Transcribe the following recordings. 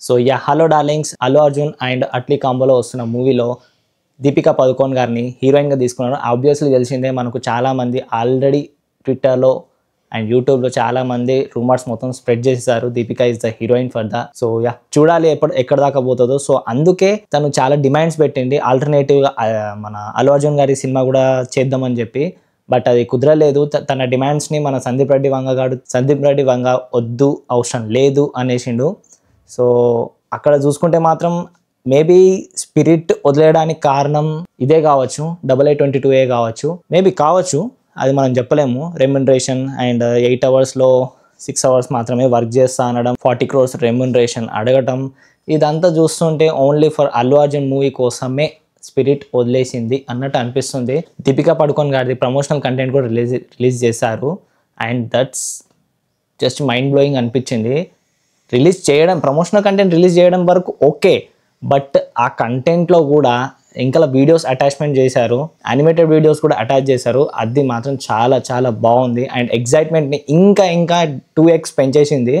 So ya hello darlings, Allu Arjun and Atlee కాంబోలో వస్తున్న మూవీలో దీపికా పదుకోన్ గారిని హీరోయిన్గా తీసుకున్నారు. ఆబ్వియస్లీ తెలిసిందే, మనకు చాలామంది ఆల్రెడీ ట్విట్టర్లో అండ్ యూట్యూబ్లో చాలామంది రూమర్స్ మొత్తం స్ప్రెడ్ చేశారు Deepika is the heroine for the. So yeah చూడాలి ఎక్కడ దాకా పోతుందో. సో అందుకే తను చాలా డిమాండ్స్ పెట్టింది ఆల్టర్నేటివ్గా మన అల్లు అర్జున్ గారి సినిమా కూడా చేద్దామని చెప్పి. బట్ అది కుదరలేదు. తన డిమాండ్స్ని మన సందీప్ రెడ్డి వంగ వద్దు, అవసరం లేదు అనేసిండు. సో అక్కడ చూసుకుంటే మాత్రం మేబీ స్పిరిట్ వదిలేయడానికి కారణం ఇదే కావచ్చు, 8822 కావచ్చు, మేబీ కావచ్చు, అది మనం చెప్పలేము. రెమ్యునరేషన్ అండ్ 8 అవర్స్లో 6 అవర్స్ మాత్రమే వర్క్ చేస్తా అనడం, 40 crores రెమ్యునరేషన్ అడగటం, ఇదంతా చూస్తుంటే only for Allu Arjun movie కోసమే స్పిరిట్ వదిలేసింది అన్నట్టు అనిపిస్తుంది. దీపికా పడుకోన్ గారిది ప్రమోషనల్ కంటెంట్ కూడా రిలీజ్ చేశారు and that's just mind blowing అనిపించింది. రిలీజ్ చేయడం, ప్రమోషనల్ కంటెంట్ రిలీజ్ చేయడం వరకు ఓకే, బట్ ఆ కంటెంట్లో కూడా ఇంకా వీడియోస్ అటాచ్మెంట్ చేశారు, యానిమేటెడ్ వీడియోస్ కూడా అటాచ్ చేశారు. అది మాత్రం చాలా చాలా బాగుంది అండ్ ఎగ్జైట్మెంట్ని ఇంకా 2x పెంచేసింది.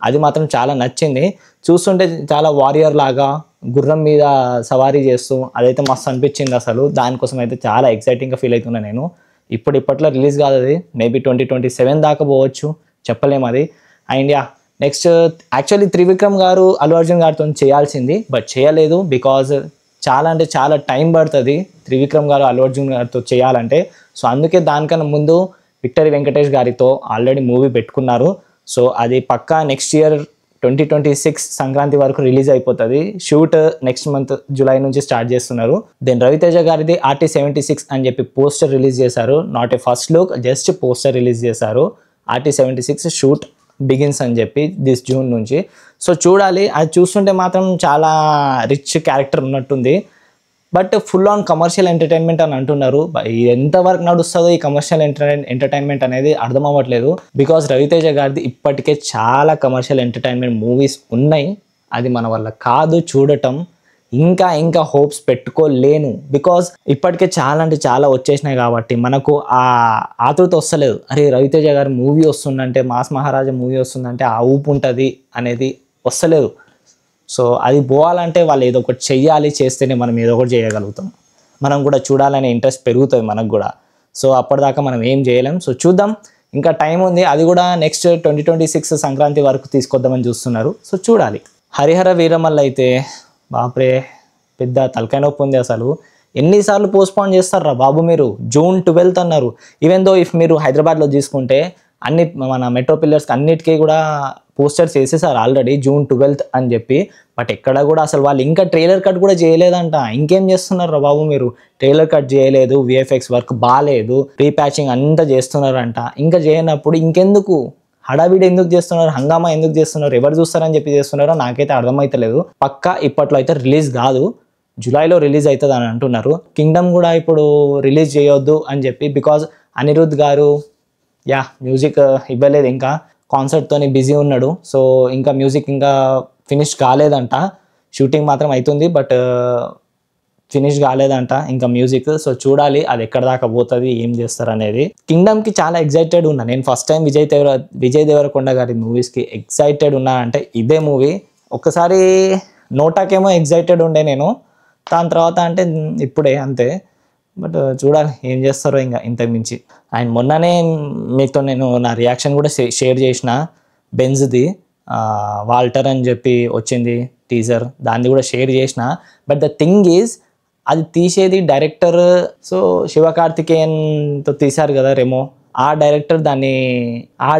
అది మాత్రం చాలా నచ్చింది. చూస్తుంటే చాలా వారియర్ లాగా గుర్రం మీద సవారీ చేస్తూ అదైతే మస్తు అనిపించింది. అసలు దానికోసం అయితే చాలా ఎగ్జైటింగ్గా ఫీల్ అవుతున్నా నేను. ఇప్పట్లో రిలీజ్ కాదు, అది మేబీ 2027 దాకా పోవచ్చు, చెప్పలేము అది. And yeah next actually Trivikram గారు అల్లు అర్జున్ గారితో చేయాల్సింది, బట్ చేయలేదు. బికాజ్ చాలా టైం పడుతుంది త్రివిక్రమ్ గారు అల్లు అర్జున్ గారితో చేయాలంటే. సో అందుకే దానికన్నా ముందు విక్టరీ వెంకటేష్ గారితో ఆల్రెడీ మూవీ పెట్టుకున్నారు. సో అది పక్కా నెక్స్ట్ ఇయర్ 2026 సంక్రాంతి వరకు రిలీజ్ అయిపోతుంది. షూట్ నెక్స్ట్ మంత్ జూలై నుంచి స్టార్ట్ చేస్తున్నారు. దెన్ రవితేజ గారిది RT-76 అని చెప్పి పోస్టర్ రిలీజ్ చేశారు. Not a first look, just poster release చేశారు. RT-76 షూట్ బిగిన్స్ అని చెప్పి దిస్ జూన్ నుంచి. సో చూడాలి. అది చూస్తుంటే మాత్రం చాలా రిచ్ క్యారెక్టర్ ఉన్నట్టుంది, but full on commercial entertainment అని అంటున్నారు. ఎంతవరకు నడుస్తుందో ఈ కమర్షియల్ ఎంటర్టైన్మెంట్ అనేది అర్థం అవ్వట్లేదు. బికాజ్ రవితేజ గారిది ఇప్పటికే చాలా కమర్షియల్ ఎంటర్టైన్మెంట్ మూవీస్ ఉన్నాయి, అది మన వల్ల కాదు చూడటం. ఇంకా హోప్స్ పెట్టుకోలేను. బికాజ్ ఇప్పటికే చాలా వచ్చేసినాయి కాబట్టి మనకు ఆ ఆతృత వస్తలేదు. అరే రవితేజ గారి మూవీ వస్తుందంటే, మాస్ మహారాజా మూవీ వస్తుందంటే ఆ ఊపు ఉంటుంది అనేది వస్తలేదు. సో అది పోవాలంటే వాళ్ళు ఏదో ఒకటి చెయ్యాలి, చేస్తేనే మనం ఏదో ఒకటి చేయగలుగుతాం. మనం కూడా చూడాలనే ఇంట్రెస్ట్ పెరుగుతుంది మనకు కూడా. సో అప్పటిదాకా మనం ఏం చేయలేం. సో చూద్దాం, ఇంకా టైం ఉంది. అది కూడా నెక్స్ట్ 2026 సంక్రాంతి వరకు తీసుకొద్దామని చూస్తున్నారు. సో చూడాలి. హరిహర వీరమల్ల అయితే బాప్రే పెద్ద తలకాయ నొప్పి ఉంది. అసలు ఎన్నిసార్లు పోస్ట్పోన్ చేస్తారా బాబు మీరు? June 12th అన్నారు. ఈవెన్ దో ఇఫ్ మీరు హైదరాబాద్లో తీసుకుంటే అన్ని మన మెట్రో పిల్లర్స్కి అన్నిటికీ కూడా పోస్టర్స్ వేసేసారు ఆల్రెడీ June 12th అని చెప్పి. బట్ ఎక్కడ కూడా అసలు వాళ్ళు ఇంకా ట్రైలర్ కట్ కూడా చేయలేదంట. ఇంకేం చేస్తున్నారు బాబు మీరు? ట్రైలర్ కట్ చేయలేదు, VFX వర్క్ బాగాలేదు, రీప్యాచింగ్ అంతా చేస్తున్నారంట. ఇంకా చేయనప్పుడు ఇంకెందుకు హడావిడి ఎందుకు చేస్తున్నారు, హంగామా ఎందుకు చేస్తున్నారు, ఎవరు చూస్తారని చెప్పి చేస్తున్నారో నాకైతే అర్థమవుతలేదు. పక్కా ఇప్పట్లో అయితే రిలీజ్ కాదు, జూలైలో రిలీజ్ అవుతుంది అని అంటున్నారు. కింగ్డమ్ కూడా ఇప్పుడు రిలీజ్ చేయొద్దు అని చెప్పి, బికాజ్ అనిరుద్ధ్ గారు మ్యూజిక్ ఇవ్వలేదు, ఇంకా కాన్సర్ట్తోని బిజీ ఉన్నాడు. సో ఇంకా మ్యూజిక్ ఇంకా ఫినిష్ కాలేదంట. షూటింగ్ మాత్రం అవుతుంది, బట్ ఫినిష్ కాలేదంట ఇంకా మ్యూజిక్. సో చూడాలి అది ఎక్కడ దాకా పోతుంది, ఏం చేస్తారు అనేది. కింగ్డమ్కి చాలా ఎగ్జైటెడ్ ఉన్నా నేను. ఫస్ట్ టైం విజయ్ దేవరకొండ గారి మూవీస్కి ఎగ్జైటెడ్ ఉన్నా అంటే ఇదే మూవీ. ఒక్కసారి నోటాకేమో ఎగ్జైటెడ్ ఉండే నేను, దాని తర్వాత అంటే ఇప్పుడే అంతే. బట్ చూడాలి ఏం చేస్తారో ఇంకా ఇంతకు మించి. అండ్ మొన్ననే మీతో నేను నా రియాక్షన్ కూడా షేర్ చేసిన బెంజ్ది, వాల్టర్ అని చెప్పి వచ్చింది టీజర్, దాన్ని కూడా షేర్ చేసిన. బట్ ద థింగ్ ఈజ్ అది తీసేది డైరెక్టర్. సో శివకార్తికేయన్తో తీశారు కదా రెమో, ఆ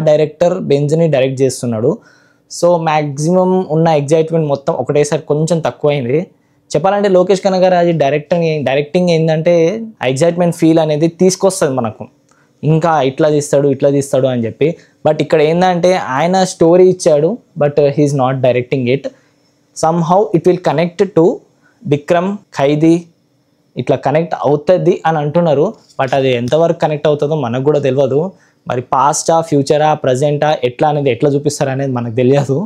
డైరెక్టర్ బెంజ్ని డైరెక్ట్ చేస్తున్నాడు. సో మ్యాక్సిమం ఉన్న ఎగ్జైట్మెంట్ మొత్తం ఒకటేసారి కొంచెం తక్కువైంది. చెప్పాలంటే లోకేష్ కనగరాజు డైరెక్టింగ్ ఏంటంటే ఎగ్జైట్మెంట్ ఫీల్ అనేది తీసుకొస్తుంది మనకు, ఇంకా ఇట్లా తీస్తాడు అని చెప్పి. బట్ ఇక్కడ ఏంటంటే ఆయన స్టోరీ ఇచ్చాడు, but he's not directing it. Somehow it will connect to Vikram, Khaidi, ఇట్లా కనెక్ట్ అవుతుంది అని అంటున్నారు. బట్ అది ఎంతవరకు కనెక్ట్ అవుతుందో మనకు కూడా తెలియదు. మరి పాస్టా, ఫ్యూచరా, ప్రజెంటా, ఎట్లా అనేది ఎట్లా చూపిస్తారు అనేది మనకు తెలియదు.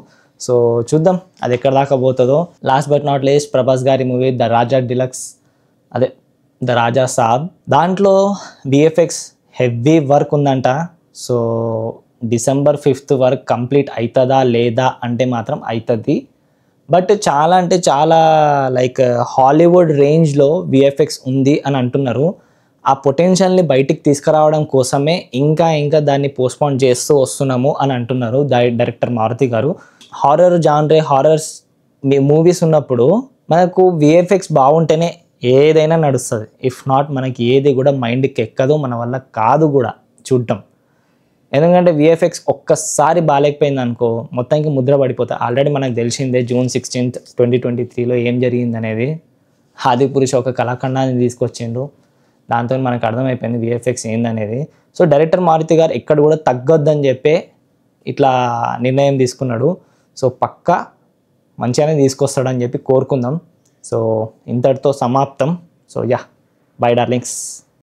సో చూద్దాం అది ఎక్కడ దాకా పోతుందో. Last but not least Prabhas గారి మూవీ ద రాజా డిలక్స్, అదే ద రాజా సాబ్, దాంట్లో VFX హెవీ వర్క్ ఉందంట. సో December 5th వరకు కంప్లీట్ అవుతుందా లేదా అంటే మాత్రం అవుతుంది. బట్ చాలా అంటే చాలా లైక్ హాలీవుడ్ రేంజ్లో విఎఫ్ఎక్స్ ఉంది అని అంటున్నారు. ఆ పొటెన్షియల్ని బయటికి తీసుకురావడం కోసమే ఇంకా దాన్ని పోస్ట్పోన్ చేస్తూ వస్తున్నాము అని అంటున్నారు డైరెక్టర్ మారుతి గారు. హారర్ జాన్రే హారర్స్ మూవీస్ ఉన్నప్పుడు మనకు విఎఫ్ఎక్స్ బాగుంటేనే ఏదైనా నడుస్తుంది. ఇఫ్ నాట్ మనకి ఏది కూడా మైండ్కి ఎక్కదు, మన వల్ల కాదు కూడా చూడటం. ఎందుకంటే విఎఫ్ఎక్స్ ఒక్కసారి బాగాలేకపోయింది అనుకో మొత్తానికి ముద్ర పడిపోతుంది. ఆల్రెడీ మనకు తెలిసిందే June 16th 2023లో ఏం జరిగింది అనేది. ఆదిపురుష్ ఒక కళాఖండాన్ని తీసుకొచ్చిండు, దాంతో మనకు అర్థమైపోయింది విఎఫ్ఎక్స్ ఏందనేది. సో డైరెక్టర్ మారుతి గారు ఎక్కడ కూడా తగ్గొద్దని చెప్పే ఇట్లా నిర్ణయం తీసుకున్నాడు. సో పక్కా మంచిగానే తీసుకొస్తాడని చెప్పి కోరుకుందాం. సో ఇంతటితో సమాప్తం. So by darlings.